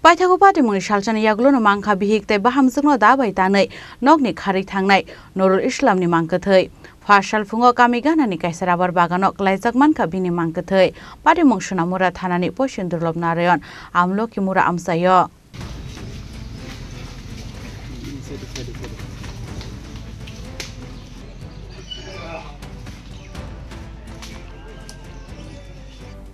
Paithago Patimoni Shalchan Yaglono Manka Bihik te Bahamzugno Dabai Tanai Nogni Khari Thangnai Nurul Islam ni Mankathai Fashal Fungo Kamigana ni Kaisarabar Baganok Laizak Manka Bini Mankathai Patimong Shunamura Thanani Poshin Durlob Narayon Amlo Kimura Amsayo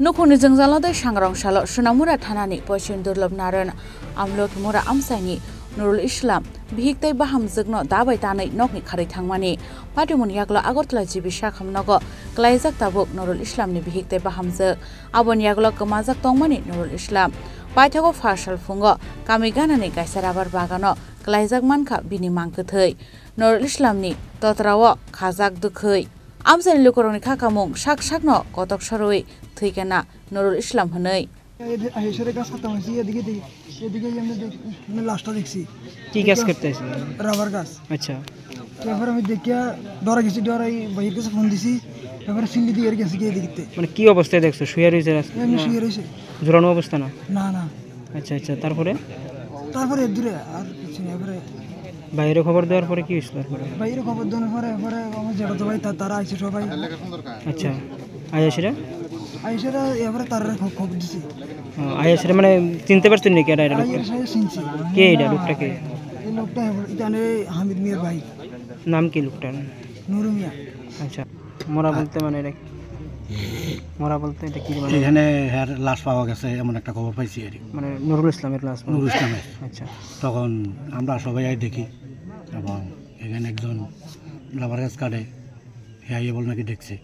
Nukuni Jangzalada Shangrong Shalo Shunamura Thanani Poshin Durlob Narayon Amlo Kimura Amsani Nurul Islam Bihik te Bahamzugno Dabai Tanai Nogni Khari Thangmani Patimoni Yaglo Agotla Jibi Shakhamnogo Klaizak Tabuk Nurul Islam ni Bihik te Bahamzug Abon Yaglo Kamazak Tongmani Nurul Islam Paithago Fashal Fungo Kamigana ni Kaisarabar Bagano Klaizak Manka Bini Mankathai Nurul Islam ni Totrawo Khazak Dukhai Amsani Lukoroni Kakamung Shak Shakno Kotok Sharoi Thikana Nurul Islam Hanai আইসরে গাছ কাটা হয়েছে এদিকে আমি লাস্টটা দেখছি কি গাছ কাটতেছে রাবার গাছ আচ্ছা তারপর আমি দেখিয়া ডরা গেছি ডরাই ভাইয়ের কাছে ফোন দিছি তারপরে সিন্ডি দিয়ে গেছি গিয়ে এদিকে মানে কি অবস্থায় দেখছো শুয়ে রয়েছে এমনি শুয়ে রয়েছে জোরানো অবস্থা না না না আচ্ছা আচ্ছা তারপরে দূরে আর কিছু নেই এবারে বাইরে খবর দেওয়ার পরে কি হইছে তারপরে বাইরে খবর দেওয়ার পরে আমার জেঠা ভাই তারা আইছে সবাই আচ্ছা আয়াসিরা এবারে তারা খবর দিছি আয়াসিরা মানে চিনতে পারছেন নাকি এটা চিনছি কে এটা লোকটা কে এই লোকটা জানে হামিদ মিয়ার ভাই নাম কি লোকটার নুরু মিয়া আচ্ছা মরা বলতে মানে এটা মরা বলতে এটা কি মানে এখানে এর লাশ পাওয়া গেছে এমন একটা খবর পাইছি আর মানে নুরুল ইসলামের লাশ নুরুল ইসলামের আচ্ছা তখন আমরা সবাই দেখি এবং এখানে একজন রাবার গাছ কাটে আইয়ে বল নাকি দেখছে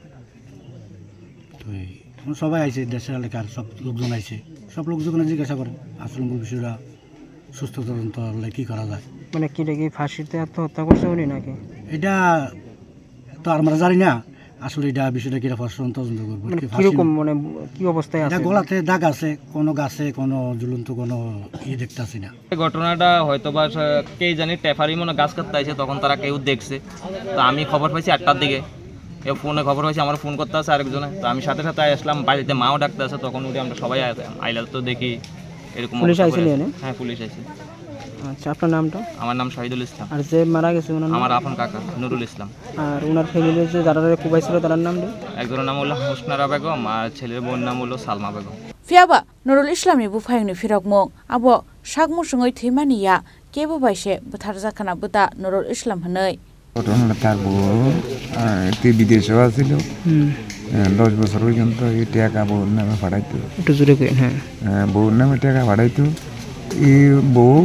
তো সবাই আইছে দেশের এলাকার সব লোকজন আইছে সব লোকজন জিজ্ঞাসা করে আসলে মূল বিষয়টা সুস্থ তদন্ত হলে কী করা যায় মানে কি দেখি ফাঁসিতে আত্মহত্যা করছে উনি নাকি এটা তো আমরা জানি না আসলে এটা বিষয়টা কিরা তদন্ত করবো কিরকম মানে কি অবস্থায় আছে গলাতে দাগ আছে কোনো গাছে কোনো ঝুলন্ত কোনো দেখতেছি না ঘটনাটা হয়তো বা কে জানি টেফারি মনে গাছ কাটতে আছে তখন তারা কেউ দেখছে তো আমি খবর পাইছি 8টার দিকে ফোনে খবর হয়েছে আমার ফোন করতে আছে আরেকজনে তো আমি সাথে সাথে আসলাম বাড়িতে মাও ডাকতে আছে তখন উঠে আমরা সবাই আইলা তো দেখি এরকম পুলিশ আইছিল হ্যাঁ পুলিশ আইছে আচ্ছা আপনার নামটা আমার নাম শহীদুল ইসলাম আর যে মারা গেছে ওনার আমার আপন কাকা নুরুল ইসলাম আর ওনার ফ্যামিলির যে যারা কুবাইছিল তার নাম একজনের নাম হলো হোসনারা বেগম আর ছেলের বোন নাম হলো Salma Begum Fiaba Nurul Islam ni Bufayni Firokmong Abo Shagmu Shungoi Thimaniya Kebo Baishe Butharzakana Buta Nurul Islam Hanai ঘটনাটা তার বউ বিদেশে ছিল 10 বছর পর্যন্ত এই টাকা বউর নামে পাঠাইতো একটু জোরে করেন হ্যাঁ বউর নামে টাকা পাঠাইতো এই বউ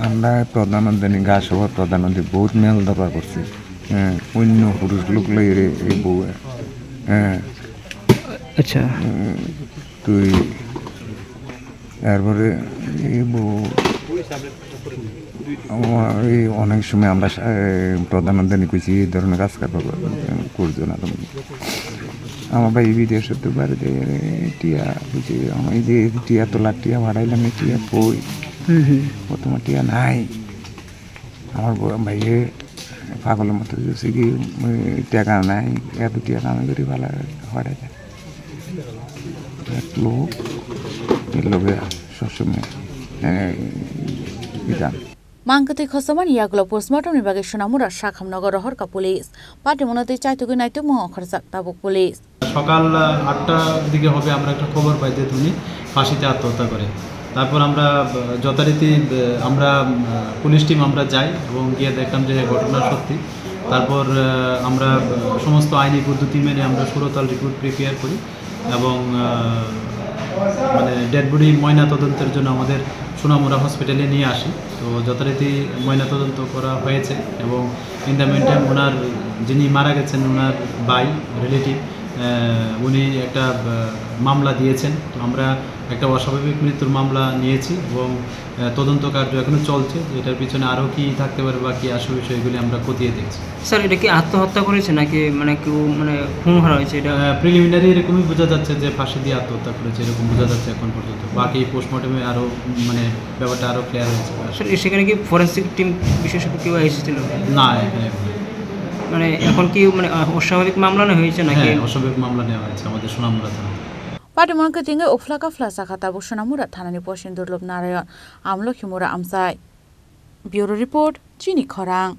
আমরা প্রধানমন্ত্রী গা সভা প্রধানমন্ত্রী বহুত মেল দরবার করছি অন্য পুরুষ লোক লইরে এই বউ আচ্ছা তুই তারপরে এই বউ এই অনেক সময় আমরা প্রধানমন্ত্রী কইছি এই ধরনের কাজ করছো না তুমি আমার ভাই বিদেশে তো বাড়িতে টিয়া বুঝি আমি যে টিয়া তোলার টিয়া ভাড়াইলাম টিয়া কই তোমার টিয়া নাই আমার ভাইয়ে পাগলের মতো যদি কি টাকা নাই এত টিয়া কামে করি ভালো ভাড়াই যায় এক লোক এই লোকে সবসময় Mangkati Khosaman Yaglo Postmortem ni bagi Shunamura Shakhamnagar Rohorka Police Patimonate Chaitugu Naitu Mo Kharzak Tabuk Police সকাল 8টার দিকে হবে আমরা একটা খবর পাই যে তিনি ফাঁসিতে আত্মহত্যা করে তারপর আমরা যথারীতি আমরা পুলিশ টিম আমরা যাই এবং গিয়ে দেখলাম যে ঘটনা সত্যি তারপর আমরা সমস্ত আইনি পদ্ধতি মেনে আমরা সুরতাল রিপোর্ট প্রিপেয়ার করি এবং মানে ডেড বডি ময়না তদন্তের জন্য আমাদের সোনামুড়া হসপিটালে নিয়ে আসি তো যথারীতি ময়না তদন্ত করা হয়েছে এবং ইন দ্য মিন টাইম ওনার যিনি মারা গেছেন ওনার ভাই রিলেটিভ উনি একটা মামলা দিয়েছেন তো আমরা একটা অস্বাভাবিক মৃত্যুর মামলা নিয়েছি এবং তদন্ত কার্য এখনো চলছে এটার পিছনে আরও কি থাকতে পারে বা কি আসল বিষয়গুলি আমরা খতিয়ে দেখছি স্যার এটা কি আত্মহত্যা করেছে নাকি মানে কেউ মানে খুন করা হয়েছে এটা প্রিলিমিনারি এরকমই বোঝা যাচ্ছে যে ফাঁসি দিয়ে আত্মহত্যা করেছে এরকম বোঝা যাচ্ছে এখন পর্যন্ত বাকি পোস্টমর্টমে আরও মানে ব্যাপারটা আরও ক্লিয়ার হয়েছে সেখানে কি ফরেন্সিক টিম বিশেষজ্ঞ কেউ এসেছিল না এখানে মানে এখন কি মানে অস্বাভাবিক মামলা না হয়েছে নাকি অস্বাভাবিক মামলা নেওয়া হয়েছে আমাদের সোনামুড়া থানা Patimonke tinge ufla kafla sakata bu Sonamura thanani Poisson Durlop Narayan Amlokhi Mura Amsai. Bureau Report, Chini Khorang.